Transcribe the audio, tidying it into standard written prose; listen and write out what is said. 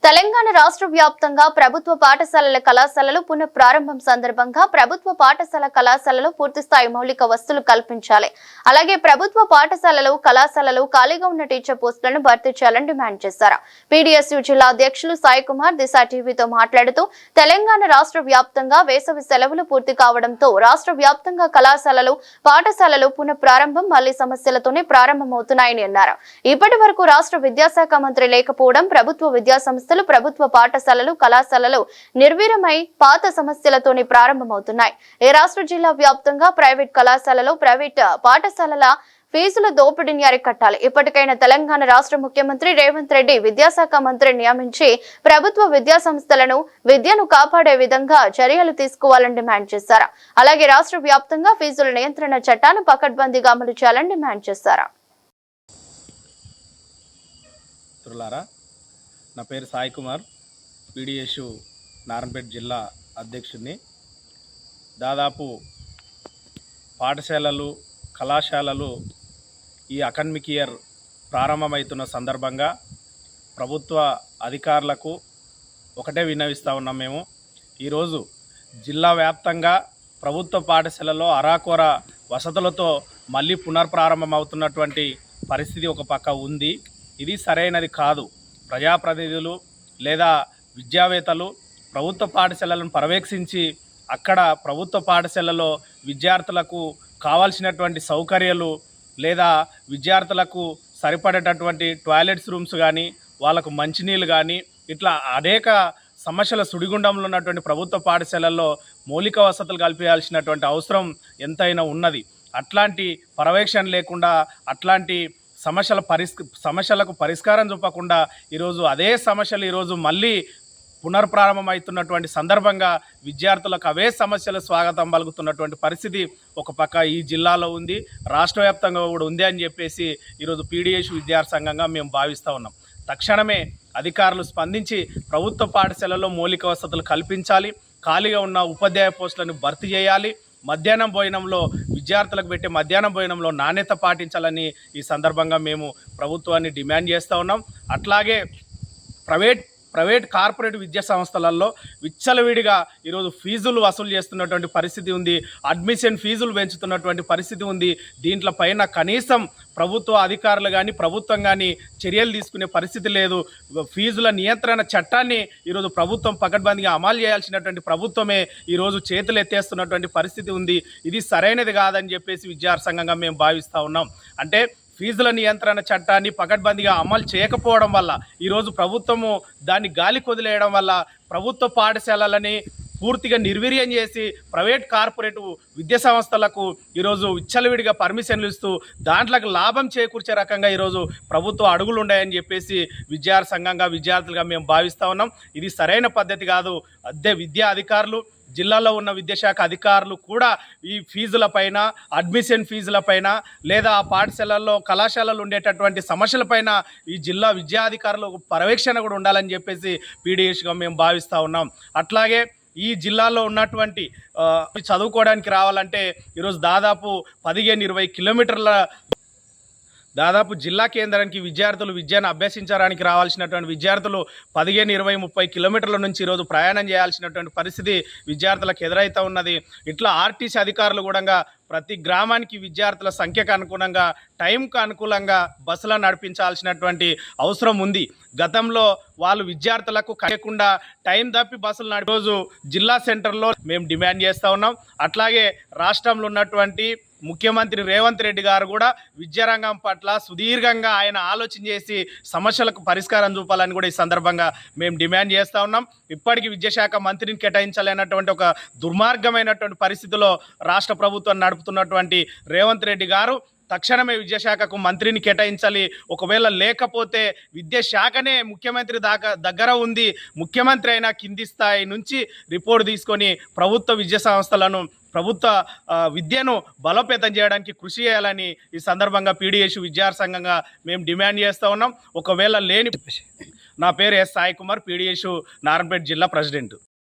తెలంగాణ రాష్ట్ర వ్యాప్తంగా ప్రభుత్వ పాఠశాలల కళాశాలలు పునః ప్రారంభం సందర్భంగా ప్రభుత్వ పాఠశాల కళాశాలలో పూర్తిస్థాయి మౌలిక వసతులు కల్పించాలి. అలాగే ప్రభుత్వ పాఠశాలలు కళాశాలలు ఖాళీగా ఉన్న టీచర్ పోస్టులను భర్తీ చేయాలని డిమాండ్ చేశారు. పీడీఎస్యూ జిల్లా అధ్యక్షులు సాయి కుమార్ దిశ టీవీతో మాట్లాడుతూ తెలంగాణ రాష్ట్ర వ్యాప్తంగా వేసవి సెలవులు పూర్తి కావడంతో రాష్ట్ర వ్యాప్తంగా కళాశాలలు పాఠశాలలు పునః ప్రారంభం మళ్లీ సమస్యలతోనే ప్రారంభమవుతున్నాయని అన్నారు. ఇప్పటి వరకు రాష్ట్ర విద్యాశాఖ మంత్రి లేకపోవడం, ప్రభుత్వ విద్యా సంస్థలు ప్రభుత్వ పాఠశాలలు కళాశాలలు నిర్వీర్యమై పాత సమస్యలతోనే ప్రారంభమవుతున్నాయి. ఈ రాష్ట్ర జిల్లా వ్యాప్తంగా ప్రైవేట్ కళాశాలలో ప్రైవేట్ పాఠశాలల ఫీజుల దోపిడీని అరికట్టాలి. ఇప్పటికైనా తెలంగాణ రాష్ట్ర ముఖ్యమంత్రి రేవంత్ రెడ్డి విద్యాశాఖ మంత్రిని నియమించి ప్రభుత్వ విద్యా సంస్థలను విద్యను కాపాడే విధంగా చర్యలు తీసుకోవాలని డిమాండ్ చేశారు. అలాగే రాష్ట్ర వ్యాప్తంగా ఫీజుల నియంత్రణ చట్టాన్ని పకడ్బందీగా అమలు చేయాలని డిమాండ్ చేశారు. నా పేరు సాయి కుమార్, పీడీఎస్యూ నారాయణపేట జిల్లా అధ్యక్షుడిని. దాదాపు పాఠశాలలు కళాశాలలు ఈ అకాడమిక్ ఇయర్ ప్రారంభమవుతున్న సందర్భంగా ప్రభుత్వ అధికారులకు ఒకటే విన్నవిస్తూ ఉన్నాం. మేము ఈరోజు జిల్లా వ్యాప్తంగా ప్రభుత్వ పాఠశాలలో అరాకొర వసతులతో మళ్ళీ పునర్ప్రారంభమవుతున్నటువంటి పరిస్థితి ఒక పక్క ఉంది. ఇది సరైనది కాదు. ప్రజాప్రతినిధులు లేదా విద్యావేత్తలు ప్రభుత్వ పాఠశాలలను పర్యవేక్షించి అక్కడ ప్రభుత్వ పాఠశాలలో విద్యార్థులకు కావాల్సినటువంటి సౌకర్యాలు లేదా విద్యార్థులకు సరిపడేటటువంటి టాయిలెట్స్ రూమ్స్ కానీ, వాళ్ళకు మంచినీళ్ళు కానీ, ఇట్లా అనేక సమస్యల సుడిగుండంలో ఉన్నటువంటి ప్రభుత్వ పాఠశాలల్లో మౌలిక వసతులు కల్పించాల్సినటువంటి అవసరం ఎంతైనా ఉన్నది. అట్లాంటి పర్యవేక్షణ లేకుండా అట్లాంటి సమస్యలకు పరిష్కారం చూపకుండా ఈరోజు అదే సమస్యలు ఈరోజు మళ్ళీ పునర్ప్రారంభమవుతున్నటువంటి సందర్భంగా విద్యార్థులకు అవే సమస్యలు స్వాగతం పలుకుతున్నటువంటి పరిస్థితి ఒక పక్క ఈ జిల్లాలో ఉంది, రాష్ట్ర వ్యాప్తంగా కూడా ఉంది అని చెప్పేసి ఈరోజు పీడీఎస్యూ విద్యార్థి సంఘంగా మేము భావిస్తూ ఉన్నాం. తక్షణమే అధికారులు స్పందించి ప్రభుత్వ పాఠశాలలో మౌలిక వసతులు కల్పించాలి, ఖాళీగా ఉన్న ఉపాధ్యాయ పోస్టులను భర్తీ చేయాలి, మధ్యాహ్నం భోజనంలో విద్యార్థులకు పెట్టే మధ్యాహ్నం భోజనంలో నాణ్యత పాటించాలని ఈ సందర్భంగా మేము ప్రభుత్వాన్ని డిమాండ్ చేస్తూ ఉన్నాం. అట్లాగే ప్రైవేట్ కార్పొరేట్ విద్యా సంస్థలలో విచ్చలవిడిగా ఈరోజు ఫీజులు వసూలు చేస్తున్నటువంటి పరిస్థితి ఉంది, అడ్మిషన్ ఫీజులు పెంచుతున్నటువంటి పరిస్థితి ఉంది. దీంట్లో పైన కనీసం ప్రభుత్వ అధికారులు కానీ ప్రభుత్వం కానీ చర్యలు తీసుకునే పరిస్థితి లేదు. ఫీజుల నియంత్రణ చట్టాన్ని ఈరోజు ప్రభుత్వం పకడ్బందీగా అమలు చేయాల్సినటువంటి ప్రభుత్వమే ఈరోజు చేతులు ఎత్తేస్తున్నటువంటి పరిస్థితి ఉంది. ఇది సరైనది కాదని చెప్పేసి విద్యార్థి సంఘంగా మేము భావిస్తూ ఉన్నాం. అంటే ఫీజుల నియంత్రణ చట్టాన్ని పకడ్బందీగా అమలు చేయకపోవడం వల్ల ఈరోజు ప్రభుత్వము దాన్ని గాలి కొదిలేయడం వల్ల ప్రభుత్వ పాఠశాలలని పూర్తిగా నిర్వీర్యం చేసి ప్రైవేట్ కార్పొరేట్ విద్యా సంస్థలకు ఈరోజు విచ్చలవిడిగా పర్మిషన్లు ఇస్తూ దాంట్లోకి లాభం చేకూర్చే రకంగా ఈరోజు ప్రభుత్వ అడుగులు ఉన్నాయని చెప్పేసి విద్యార్థి సంఘంగా విద్యార్థులుగా మేము భావిస్తూ ఉన్నాం. ఇది సరైన పద్ధతి కాదు. అదే విద్యా అధికారులు, జిల్లాలో ఉన్న విద్యాశాఖ అధికారులు కూడా ఈ ఫీజులపైన, అడ్మిషన్ ఫీజులపైన లేదా ఆ పాఠశాలల్లో కళాశాలలు ఉండేటటువంటి సమస్యలపైన ఈ జిల్లా విద్యాధికారులు పర్యవేక్షణ కూడా ఉండాలని చెప్పేసి పీడీఎస్గా మేము భావిస్తూ ఉన్నాం. అట్లాగే ఈ జిల్లాలో ఉన్నటువంటి చదువుకోవడానికి రావాలంటే ఈరోజు దాదాపు 15-20 కిలోమీటర్ల జిల్లా కేంద్రానికి విద్యార్థులు విద్యను అభ్యసించడానికి రావాల్సినటువంటి విద్యార్థులు 15-20-30 కిలోమీటర్ల నుంచి ఈరోజు ప్రయాణం చేయాల్సినటువంటి పరిస్థితి విద్యార్థులకు ఎదురైతే ఉన్నది. ఇట్లా ఆర్టీసీ అధికారులు కూడా ప్రతి గ్రామానికి విద్యార్థుల సంఖ్యకు అనుగుణంగా టైంకు అనుకూలంగా బస్సులను నడిపించాల్సినటువంటి అవసరం ఉంది. గతంలో వాళ్ళు విద్యార్థులకు కాకుండా టైం తప్పి బస్సులు రోజు జిల్లా సెంటర్లో మేము డిమాండ్ చేస్తూ ఉన్నాం. అట్లాగే రాష్ట్రంలో ఉన్నటువంటి ముఖ్యమంత్రి రేవంత్ రెడ్డి గారు కూడా విద్యారంగం పట్ల సుదీర్ఘంగా ఆయన ఆలోచన చేసి సమస్యలకు పరిష్కారం చూపాలని కూడా ఈ సందర్భంగా మేము డిమాండ్ చేస్తూ ఉన్నాం. ఇప్పటికీ విద్యాశాఖ మంత్రిని కేటాయించాలన్నటువంటి ఒక దుర్మార్గమైనటువంటి పరిస్థితిలో రాష్ట్ర ప్రభుత్వం నడుపుతున్నటువంటి రేవంత్ రెడ్డి గారు తక్షణమే విద్యాశాఖకు మంత్రిని కేటాయించాలి. ఒకవేళ లేకపోతే విద్యాశాఖనే ముఖ్యమంత్రి దగ్గర ఉంది. ముఖ్యమంత్రి అయినా కింది స్థాయి నుంచి రిపోర్ట్ తీసుకొని ప్రభుత్వ విద్యా సంస్థలను ప్రభుత్వ విద్యను బలోపేతం చేయడానికి కృషి చేయాలని ఈ సందర్భంగా పీడీఎస్యూ విద్యార్థి సంఘంగా మేము డిమాండ్ చేస్తూ ఉన్నాం. ఒకవేళ లేని నా పేరు సాయి కుమార్, పీడీఎస్యూ నారాయణపేట జిల్లా ప్రెసిడెంట్.